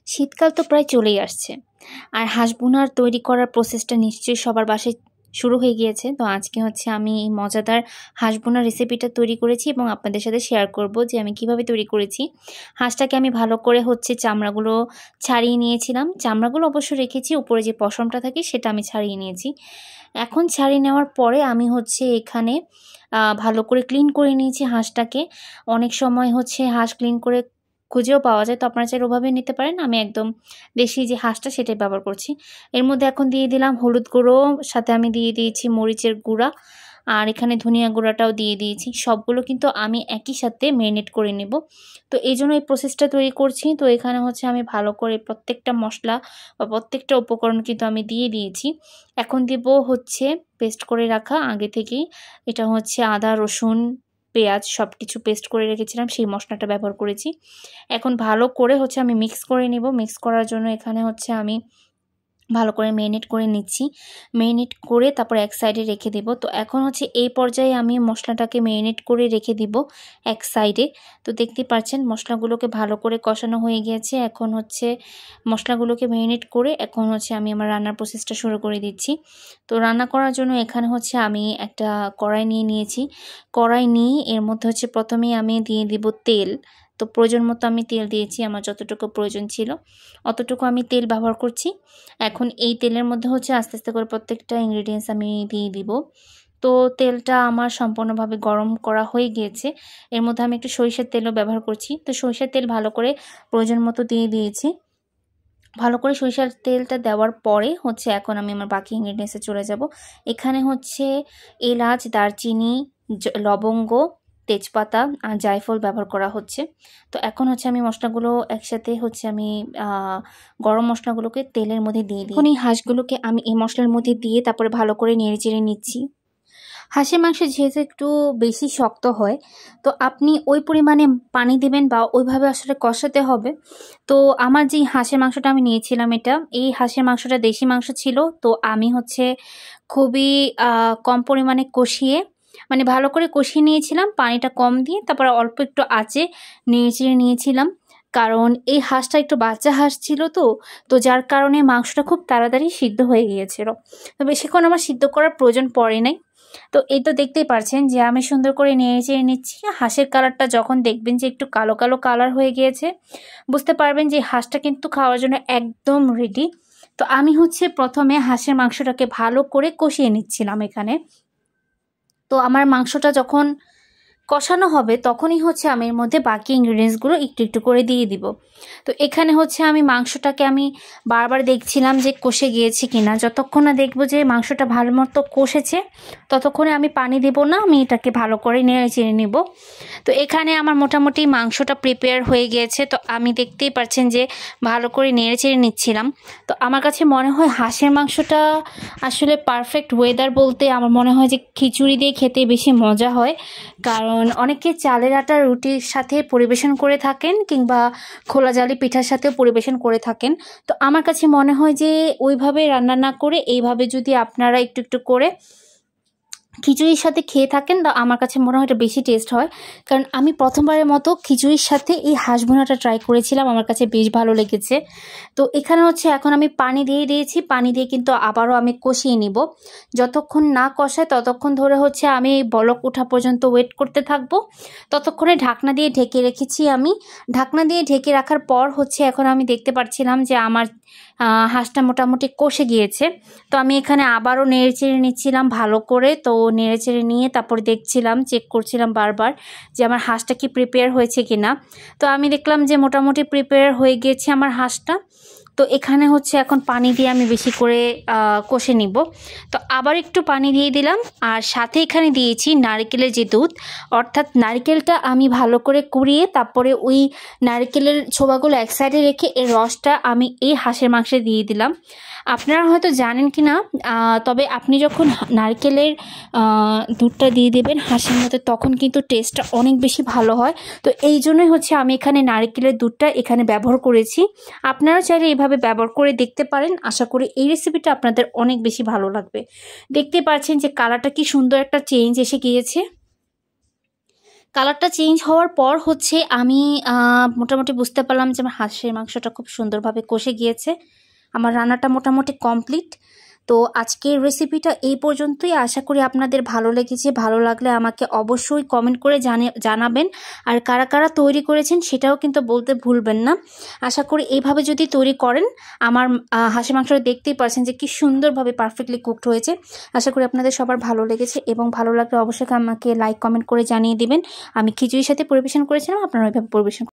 শীতকাল তো প্রায় চলেই আসছে। আর হাঁস ভুনার তৈরি করার প্রসেসটা নিশ্চয়ই সবার বাসায় শুরু হয়ে গিয়েছে। তো আজকে হচ্ছে আমি এই মজাদার হাঁস ভুনার রেসিপিটা তৈরি করেছি এবং আপনাদের সাথে শেয়ার করব যে আমি কিভাবে তৈরি করেছি। হাঁসটাকে আমি ভালো করে হচ্ছে চামড়াগুলো ছাড়িয়ে নিয়েছিলাম। চামড়াগুলো অবশ্য রেখেছি, উপরে যে পশমটা থাকে সেটা আমি ছাড়িয়ে নিয়েছি। এখন ছাড়িয়ে নেওয়ার পরে আমি হচ্ছে এখানে ভালো করে ক্লিন করে নিয়েছি হাঁসটাকে। অনেক সময় হচ্ছে হাঁস ক্লিন করে খুঁজেও পাওয়া যায়, তো আপনারা চাইলে ওভাবে নিতে পারেন। আমি একদম দেশি যে হাঁসটা সেটাই ব্যবহার করছি। এর মধ্যে এখন দিয়ে দিলাম হলুদ গুঁড়ো, সাথে আমি দিয়ে দিয়েছি মরিচের গুঁড়া, আর এখানে ধনিয়া গুঁড়াটাও দিয়ে দিয়েছি। সবগুলো কিন্তু আমি একই সাথে ম্যারিনেট করে নেব। তো এই জন্য এই প্রসেসটা তৈরি করছি। তো এখানে হচ্ছে আমি ভালো করে প্রত্যেকটা মশলা বা প্রত্যেকটা উপকরণ কিন্তু আমি দিয়ে দিয়েছি। এখন দেব হচ্ছে পেস্ট করে রাখা আগে থেকেই, এটা হচ্ছে আদা রসুন পেঁয়াজ সব কিছু পেস্ট করে রেখেছিলাম, সেই মশলাটা ব্যবহার করেছি। এখন ভালো করে হচ্ছে আমি মিক্স করে নিব। মিক্স করার জন্য এখানে হচ্ছে আমি ভালো করে ম্যারিনেট করে নিচ্ছি। ম্যারিনেট করে তারপর এক সাইডে রেখে দেব। তো এখন হচ্ছে এই পর্যায়ে আমি মশলাটাকে ম্যারিনেট করে রেখে দিব এক সাইডে। তো দেখতেই পাচ্ছেন মশলাগুলোকে ভালো করে কষানো হয়ে গিয়েছে। এখন হচ্ছে মশলাগুলোকে ম্যারিনেট করে এখন হচ্ছে আমি আমার রান্নার প্রসেসটা শুরু করে দিচ্ছি। তো রান্না করার জন্য এখানে হচ্ছে আমি একটা কড়াই নিয়ে নিয়েছি। কড়াই নিয়ে এর মধ্যে হচ্ছে প্রথমেই আমি দিয়ে দিব তেল। তো প্রয়োজন মতো আমি তেল দিয়েছি, আমার যতটুকু প্রয়োজন ছিল অতটুকু আমি তেল ব্যবহার করছি। এখন এই তেলের মধ্যে হচ্ছে আস্তে আস্তে করে প্রত্যেকটা ইনগ্রিডিয়েন্টস আমি দিয়ে দিব। তো তেলটা আমার সম্পূর্ণভাবে গরম করা হয়ে গিয়েছে। এর মধ্যে আমি একটু সরিষার তেলও ব্যবহার করছি। তো সরিষার তেল ভালো করে প্রয়োজন মতো দিয়ে দিয়েছি। ভালো করে সরিষার তেলটা দেওয়ার পরে হচ্ছে এখন আমি আমার বাকি ইনগ্রিডিয়েন্টসে চলে যাব। এখানে হচ্ছে এলাচ, দারচিনি, লবঙ্গ, তেজপাতা আর জায়ফল ব্যবহার করা হচ্ছে। তো এখন হচ্ছে আমি মশলাগুলো একসাথে হচ্ছে আমি গরম মশলাগুলোকে তেলের মধ্যে দিয়ে দিই। এখন এই হাঁসগুলোকে আমি এই মশলার মধ্যে দিয়ে তারপরে ভালো করে নেড়ে চেড়ে নিচ্ছি। হাঁসের মাংস যেহেতু একটু বেশি শক্ত হয়, তো আপনি ওই পরিমাণে পানি দেবেন বা ওইভাবে আসলে কষাতে হবে। তো আমার যেই হাঁসের মাংসটা আমি নিয়েছিলাম, এই হাঁসের মাংসটা দেশি মাংস ছিল। তো আমি হচ্ছে খুবই কম পরিমাণে কষিয়ে, মানে ভালো করে কষিয়ে নিয়েছিলাম, পানিটা কম দিয়ে তারপরে অল্প একটু আঁচে নেড়ে নিয়েছিলাম। কারণ এই হাঁসটা একটু বাচ্চা হাঁস ছিল, তো যার কারণে মাংসটা খুব তাড়াতাড়ি সিদ্ধ হয়ে গিয়েছিল। তো বেশিক্ষণ আমার সিদ্ধ করার প্রয়োজন পড়ে নাই। তো এই তো দেখতেই পারছেন যে আমি সুন্দর করে নেড়ে চেড়ে নিচ্ছি। হাঁসের কালারটা যখন দেখবেন যে একটু কালো কালো কালার হয়ে গিয়েছে, বুঝতে পারবেন যে হাঁসটা কিন্তু খাওয়ার জন্য একদম রেডি। তো আমি হচ্ছে প্রথমে হাঁসের মাংসটাকে ভালো করে কষিয়ে নিচ্ছিলাম এখানে। তো আমার মাংসটা যখন কষানো হবে তখনই হচ্ছে আমি এর মধ্যে বাকি ইনগ্রিডিয়েন্টসগুলো একটু একটু করে দিয়ে দিব। তো এখানে হচ্ছে আমি মাংসটাকে আমি বারবার দেখছিলাম যে কষে গিয়েছে কিনা। যতক্ষণ না দেখবো যে মাংসটা ভালো মতো কষেছে ততক্ষণে আমি পানি দেব না, আমি এটাকে ভালো করে নেড়ে চেড়ে নেব। তো এখানে আমার মোটামুটি মাংসটা প্রিপেয়ার হয়ে গিয়েছে। তো আমি দেখতেই পাচ্ছেন যে ভালো করে নেড়ে চেড়ে নিচ্ছিলাম। তো আমার কাছে মনে হয় হাঁসের মাংসটা আসলে পারফেক্ট ওয়েদার বলতে আমার মনে হয় যে খিচুড়ি দিয়ে খেতে বেশি মজা হয়। কারণ অনেকে চালের আটার রুটির সাথে পরিবেশন করে থাকেন কিংবা খোলা জালি পিঠার সাথেও পরিবেশন করে থাকেন। তো আমার কাছে মনে হয় যে ওইভাবে রান্না না করে এইভাবে যদি আপনারা একটু একটু করে খিচুড়ির সাথে খেয়ে থাকেন, তো আমার কাছে মনে হয় এটা বেশি টেস্ট হয়। কারণ আমি প্রথমবারের মতো খিচুড়ির সাথে এই হাঁস ভুনাটা ট্রাই করেছিলাম, আমার কাছে বেশ ভালো লেগেছে। তো এখানে হচ্ছে এখন আমি পানি দিয়ে দিয়েছি, পানি দিয়ে কিন্তু আবারও আমি কষিয়ে নিব। যতক্ষণ না কষায় ততক্ষণ ধরে হচ্ছে আমি বলক ওঠা পর্যন্ত ওয়েট করতে থাকবো। ততক্ষণে ঢাকনা দিয়ে ঢেকে রেখেছি আমি। ঢাকনা দিয়ে ঢেকে রাখার পর হচ্ছে এখন আমি দেখতে পাচ্ছিলাম যে আমার হাঁসটা মোটামুটি কষে গিয়েছে। তো আমি এখানে আবারও নেড়ে চেড়ে নিচ্ছিলাম ভালো করে। তো নেড়ে চেড়ে নিয়ে তারপর দেখছিলাম, চেক করছিলাম বারবার যে আমার হাঁসটা কি প্রিপেয়ার হয়েছে কিনা। তো আমি দেখলাম যে মোটামুটি প্রিপেয়ার হয়ে গিয়েছে আমার হাঁসটা। তো এখানে হচ্ছে এখন পানি দিয়ে আমি বেশি করে কষে নিব। তো আবার একটু পানি দিয়ে দিলাম, আর সাথে এখানে দিয়েছি নারকেলের যে দুধ, অর্থাৎ নারকেলটা আমি ভালো করে কুড়িয়ে তারপরে ওই নারকেলের ছোবাগুলো এক সাইডে রেখে এর রসটা আমি এই হাঁসের মাংসে দিয়ে দিলাম। আপনারা হয়তো জানেন কি না, তবে আপনি যখন নারকেলের দুধটা দিয়ে দেবেন হাঁসের মধ্যে তখন কিন্তু টেস্টটা অনেক বেশি ভালো হয়। তো এই জন্যই হচ্ছে আমি এখানে নারকেলের দুধটা এখানে ব্যবহার করেছি। আপনারা চাইলে এইভাবে ব্যবহার করে দেখতে পারেন। আশা করি এই রেসিপিটা আপনাদের অনেক বেশি ভালো লাগবে। দেখতে পাচ্ছেন যে কালারটা কি সুন্দর একটা চেঞ্জ এসে গিয়েছে। কালারটা চেঞ্জ হওয়ার পর হচ্ছে আমি মোটামুটি বুঝতে পারলাম যে আমার হাঁসের মাংসটা খুব সুন্দরভাবে কষে গিয়েছে। আমার রান্নাটা মোটামুটি কমপ্লিট। তো আজকের রেসিপিটা এই পর্যন্তই। আশা করি আপনাদের ভালো লেগেছে। ভালো লাগলে আমাকে অবশ্যই কমেন্ট করে জানাবেন। আর কারা কারা তৈরি করেছেন সেটাও কিন্তু বলতে ভুলবেন না। আশা করি এইভাবে যদি তৈরি করেন, আমার হাঁসের মাংসটা দেখতেই পাচ্ছেন যে কি সুন্দরভাবে পারফেক্টলি কুকড হয়েছে। আশা করি আপনাদের সবার ভালো লেগেছে এবং ভালো লাগলে অবশ্যই আমাকে লাইক কমেন্ট করে জানিয়ে দিবেন। আমি খিচুড়ির সাথে পরিবেশন করেছিলাম, আপনারা ওইভাবে পরিবেশন